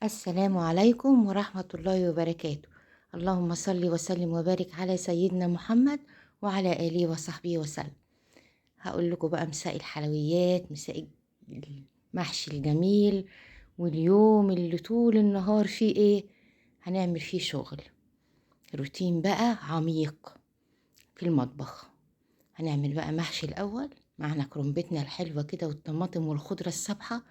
السلام عليكم ورحمة الله وبركاته. اللهم صل وسلم وبارك على سيدنا محمد وعلى آله وصحبه وسلم. هقول لكم بقى مساء الحلويات، مساء المحشي الجميل، واليوم اللي طول النهار فيه ايه؟ هنعمل فيه شغل روتين بقى عميق في المطبخ. هنعمل بقى محشي الأول، معنا كرنبتنا الحلوة كده والطماطم والخضرة السابحة.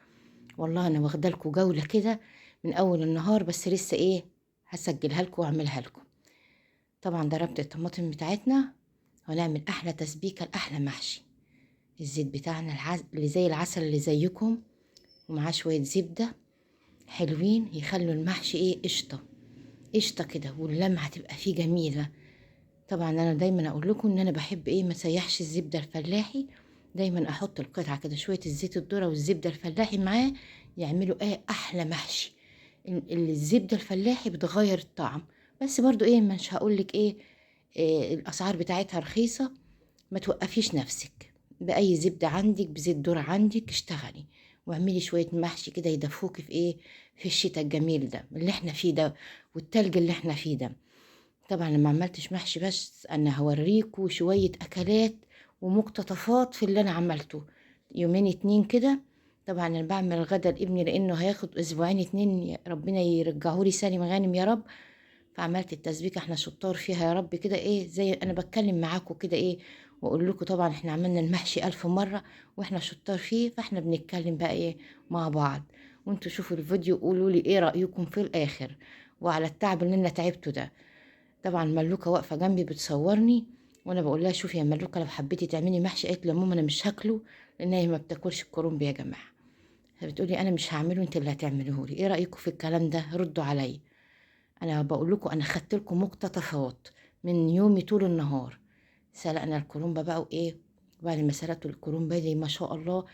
والله انا واخده لكم جوله كده من اول النهار، بس لسه ايه، هسجلها لكم واعملها لكم. طبعا ضربت الطماطم بتاعتنا، وهنعمل احلى تسبيكه لاحلى محشي. الزيت بتاعنا اللي زي العسل اللي زيكم، ومعاه شويه زبده حلوين يخلوا المحشي ايه، قشطه قشطه كده، واللمعه تبقى فيه جميله. طبعا انا دايما اقول لكم ان انا بحب ايه، ما سيحش الزبده الفلاحي. دايما احط القطعه كده شويه الزيت الذره والزبده الفلاحي معاه، يعملوا ايه، احلى محشي. الزبده الفلاحي بتغير الطعم. بس برضو ايه، مش هقولك ايه، الاسعار بتاعتها رخيصه. ما توقفيش نفسك، باي زبده عندك، بزيت ذره عندك اشتغلي، واعملي شويه محشي كده يدفوكي في ايه، في الشتاء الجميل ده اللي احنا فيه ده، والتلج اللي احنا فيه ده. طبعا لما عملتش محشي بس، انا هوريكوا شوية اكلات ومقتطفات في اللي انا عملته يومين اتنين كده. طبعا انا بعمل غدا لابني لانه هياخد اسبوعين اتنين، ربنا يرجعهولي سالم غانم يا رب. فعملت التسبيكة، احنا شطار فيها يا رب كده ايه، زي انا بتكلم معاكم كده ايه، واقول لكم طبعا احنا عملنا المحشي 1000 مرة واحنا شطار فيه، فاحنا بنتكلم بقى ايه مع بعض. وانتوا شوفوا الفيديو وقولوا لي ايه رأيكم في الاخر، وعلى التعب اللي انا تعبته ده. طبعا ملوكة واقفة جنبي بتصورني، وانا بقول لها شوفي يا ملوكة، لو حبيتي تعملي محشي، قالت لي يا ماما انا مش هاكله، لان هي ما بتاكلش الكرنب يا جماعة. فبتقولي انا مش هعمله، انت اللي هتعمله لي، ايه رأيكم في الكلام ده؟ ردوا عليا. انا بقول لكم انا خدت لكم مقتطفات من يومي طول النهار. سلقنا الكرنبة بقى وايه، وبعد ما سلقت الكرنبة دي ما شاء الله،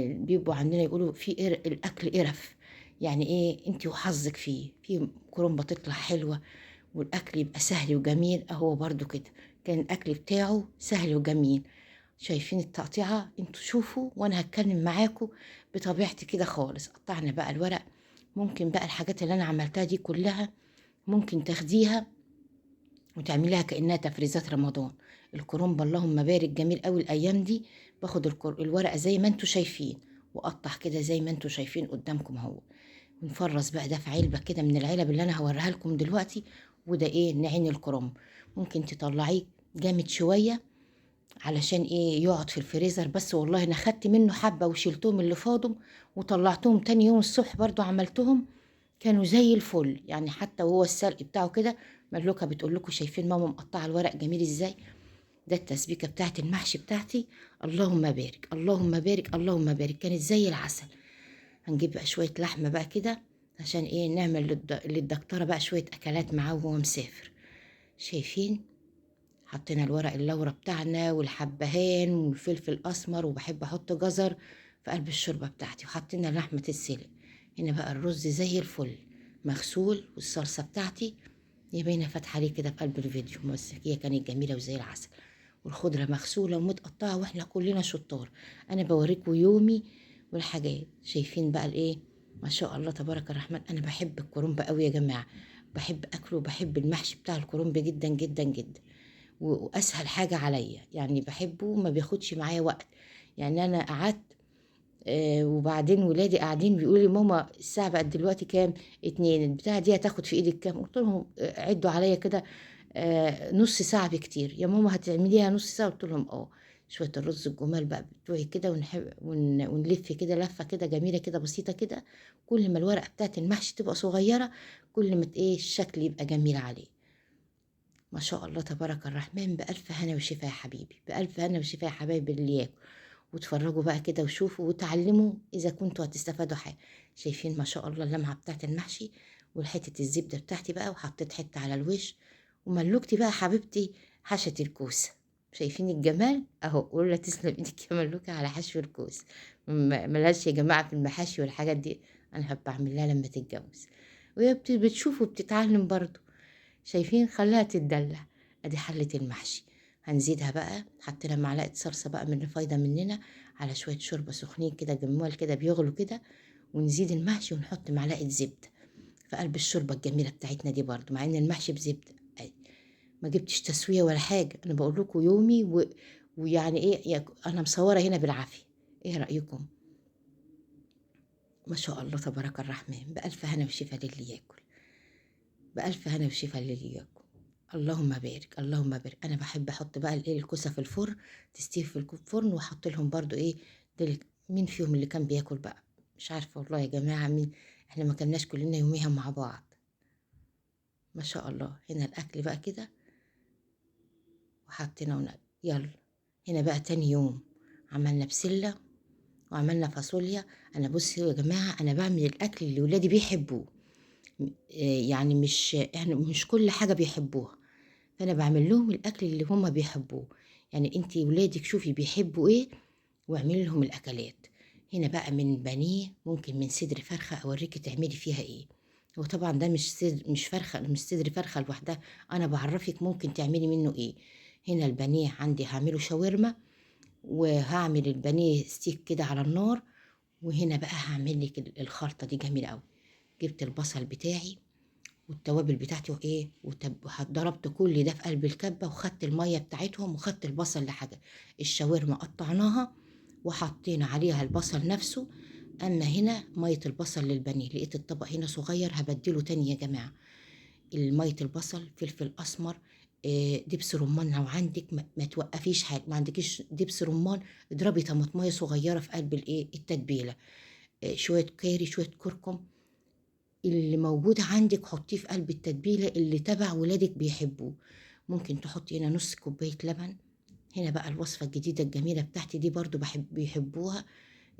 بيبقوا عندنا يقولوا في الاكل قرف. يعني ايه، انت وحظك فيه في كرنبة تطلع حلوة، والاكل يبقى سهل وجميل. اهو برضو كده كان الاكل بتاعه سهل وجميل. شايفين التقطيعة؟ انتوا شوفوا وانا هتكلم معاكم بطبيعتي كده خالص. قطعنا بقى الورق. ممكن بقى الحاجات اللي انا عملتها دي كلها ممكن تاخديها وتعمليها كأنها تفريزات رمضان. الكرنب اللهم بارك جميل قوي الايام دي. باخد الورقة زي ما انتوا شايفين، واقطع كده زي ما انتوا شايفين قدامكم اهو. ونفرز بقى ده في علبة كده من العلب اللي انا هوريها لكم دلوقتي. وده ايه، نعين الكرنب. ممكن تطلعيه جامد شوية علشان ايه، يقعد في الفريزر. بس والله انا خدت منه حبة وشيلتهم اللي فاضوا، وطلعتهم تاني يوم الصبح برضو عملتهم، كانوا زي الفل يعني. حتى وهو السلق بتاعه كده، ملوكة بتقول لكم شايفين ماما مقطعة الورق جميل ازاي؟ ده التسبيكة بتاعت المحشي بتاعتي. اللهم بارك اللهم بارك اللهم بارك، كانت زي العسل. هنجيب بقى شوية لحمة بقى كده، عشان ايه، نعمل للدكتورة بقى شوية اكلات معاه وهو مسافر. شايفين؟ حطينا الورق اللورة بتاعنا والحبهان والفلفل الاسمر، وبحب احط جزر في قلب الشوربة بتاعتي. وحطينا لحمة السلق. هنا بقى الرز زي الفل مغسول، والصلصة بتاعتي هي باينة فاتحة عليه كده في قلب الفيديو، بس هي كانت جميلة وزي العسل. والخضرة مغسولة ومتقطعة، واحنا كلنا شطار. انا بوريكم يومي والحاجات. شايفين بقى الايه، ما شاء الله تبارك الرحمن. انا بحب الكرنب قوي يا جماعة، بحب اكله، وبحب المحشي بتاع الكرنب جدا جدا جدا. واسهل حاجة عليا يعني، بحبه ما بياخدش معايا وقت. يعني انا قعدت، وبعدين ولادي قاعدين بيقولوا لي ماما الساعة بقت دلوقتي كام، 2، البتاعة دي هتاخد في ايدك كام؟ قلت لهم عدوا عليا كده، نص ساعة بكتير يا ماما، هتعمليها نص ساعة؟ قلت لهم اه. شوية الرز الجمال بقى بتوعي كده، ونلف كده لفة كده جميلة كده بسيطة كده. كل ما الورقة بتاعت المحشي تبقى صغيرة، كل ما ايه الشكل يبقى جميل عليه. ما شاء الله تبارك الرحمن. بألف هنا وشفا يا حبيبي، بألف هنا وشفا يا حبايبي اللي ياكل. واتفرجوا بقى كده وشوفوا وتعلموا إذا كنتوا هتستفادوا حاجة. شايفين ما شاء الله اللمعة بتاعت المحشي، والحتة الزبدة بتاعتي بقى، وحطيت حتة على الوش. وملوكتي بقى حبيبتي حشت الكوسة. شايفين الجمال اهو؟ قولوا لا تسلم ايدك يا ملوكة على حشو الكوس. ملهاش يا جماعة في المحاشي والحاجات دي، انا هبقى اعمل لها لما تتجوز. وهي بتشوف وبتتعلم برضو. شايفين؟ خليها تتدلع. ادي حلة المحشي. هنزيدها بقى، حطينا معلقة صلصة بقى من الفايدة مننا، على شوية شوربة سخنين كده جمال كده بيغلوا كده. ونزيد المحشي ونحط معلقة زبدة في قلب الشوربة الجميلة بتاعتنا دي برضو، مع ان المحشي بزبدة. ما جبتش تسوية ولا حاجة، انا بقول لكم يومي ويعني ايه انا مصورة هنا بالعافية. ايه رأيكم؟ ما شاء الله تبارك الرحمن، بألف هنا وشفا للي ياكل، بألف هنا وشفا للي ياكل. اللهم بارك اللهم بارك. انا بحب احط بقى الايه الكوسه في الفرن، تستوي في الفرن، واحط لهم برضو ايه مين فيهم اللي كان بياكل بقى؟ مش عارفه والله يا جماعه مين. احنا ما كناش كلنا يوميها مع بعض. ما شاء الله. هنا الاكل بقى كده وحطينا يلا. هنا بقى تاني يوم عملنا بسله وعملنا فاصوليا. انا بصوا يا جماعه، انا بعمل الاكل اللي ولادي بيحبوه. يعني مش كل حاجه بيحبوها، فانا بعمل لهم الاكل اللي هما بيحبوه. يعني انتي ولادك شوفي بيحبوا ايه واعملي لهم الاكلات. هنا بقى من بانيه، ممكن من صدر فرخه اوريكي تعملي فيها ايه. وطبعا ده مش صدر فرخه لوحدها، انا بعرفك ممكن تعملي منه ايه. هنا البانيه عندي هعمله شاورما، وهعمل البانيه ستيك كده على النار. وهنا بقى هعمل لك الخلطه دي جميله قوي. جبت البصل بتاعي والتوابل بتاعتي وايه ضربت كل ده في قلب الكبه، وخدت الميه بتاعتهم، وخدت البصل لحاجه. الشاورما قطعناها وحطينا عليها البصل نفسه. اما هنا ميه البصل للبانيه، لقيت الطبق هنا صغير هبدله تاني يا جماعه. ميه البصل، فلفل اسمر، دبس رمان. لو عندك ما توقفيش حاجه، ما عندكيش دبس رمان اضربي طماطميه صغيره في قلب الايه التتبيله. شويه كاري، شويه كركم، اللي موجود عندك حطيه في قلب التتبيلة اللي تبع ولادك بيحبوه. ممكن تحطي هنا نص كوباية لبن. هنا بقى الوصفة الجديدة الجميلة بتاعتي دي برضو بيحبوها.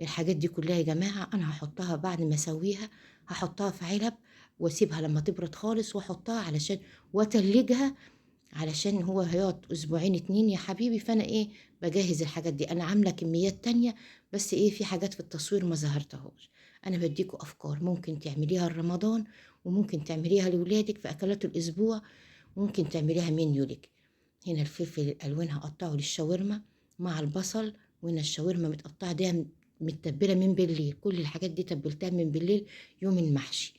الحاجات دي كلها يا جماعة أنا هحطها بعد ما أسويها، هحطها في علب واسيبها لما تبرد خالص، واحطها علشان واتلجها، علشان هو هيقعد اسبوعين 2 يا حبيبي. فانا ايه بجهز الحاجات دي. انا عامله كميات تانية، بس ايه في حاجات في التصوير ما ظهرتهاش. انا بديكوا افكار ممكن تعمليها لرمضان، وممكن تعمليها لولادك في اكلات الاسبوع، وممكن تعمليها منيو لك. هنا الفلفل الالوان هقطعه للشاورما مع البصل. وهنا الشاورما متقطعه ده متبله من بالليل، كل الحاجات دي تبلتها من بالليل يوم المحشي،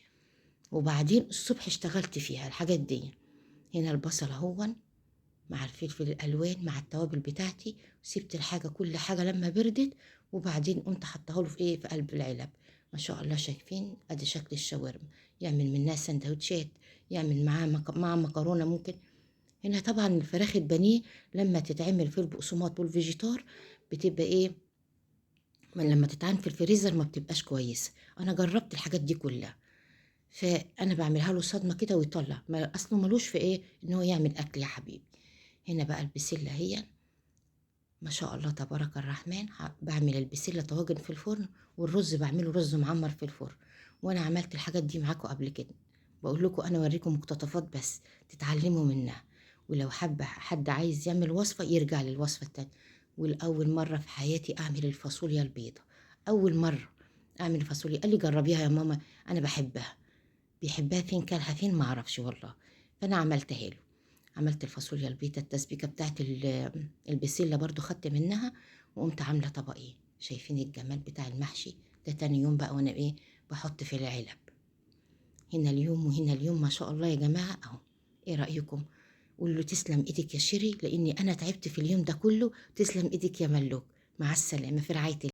وبعدين الصبح اشتغلت فيها الحاجات دي. هنا البصل اهون مع الفلفل الالوان مع التوابل بتاعتي، وسبت الحاجه كل حاجه لما بردت، وبعدين قمت حطاها له في ايه في قلب العلب. ما شاء الله شايفين ادي شكل الشاورما. يعمل منها سندوتشات، يعمل معاها مع مكرونه ممكن. هنا طبعا الفراخ البانيه لما تتعمل في البقسماط والفيجيتار بتبقى ايه، لما تتعمل في الفريزر ما بتبقاش كويسه. انا جربت الحاجات دي كلها، فانا بعملها له صدمه كده ويطلع، ما اصله ملوش في ايه ان هو يعمل اكل يا حبيبي. هنا بقى البسله هي، ما شاء الله تبارك الرحمن. بعمل البسله طواجن في الفرن، والرز بعمله رز معمر في الفرن. وانا عملت الحاجات دي معاكم قبل كده، بقول لكم انا اوريكم مقتطفات بس تتعلموا منها. ولو حد عايز يعمل وصفه يرجع للوصفه التانية. والاول مره في حياتي اعمل الفاصوليا البيضه، اول مره اعمل فاصوليا. قال لي جربيها يا ماما، انا بحبها. بيحبها فين كلها فين ما اعرفش والله. فانا عملتها له. عملت الفاصوليا البيضه التسبيكه بتاعت البسله برضو خدت منها، وقمت عامله طبقين. شايفين الجمال بتاع المحشي ده؟ تاني يوم بقى وانا ايه بحط في العلب. هنا اليوم وهنا اليوم ما شاء الله يا جماعه اهو. ايه رايكم؟ قول له تسلم ايدك يا شيري، لاني انا تعبت في اليوم ده كله. تسلم ايدك يا ملوك. مع السلامه، في رعايه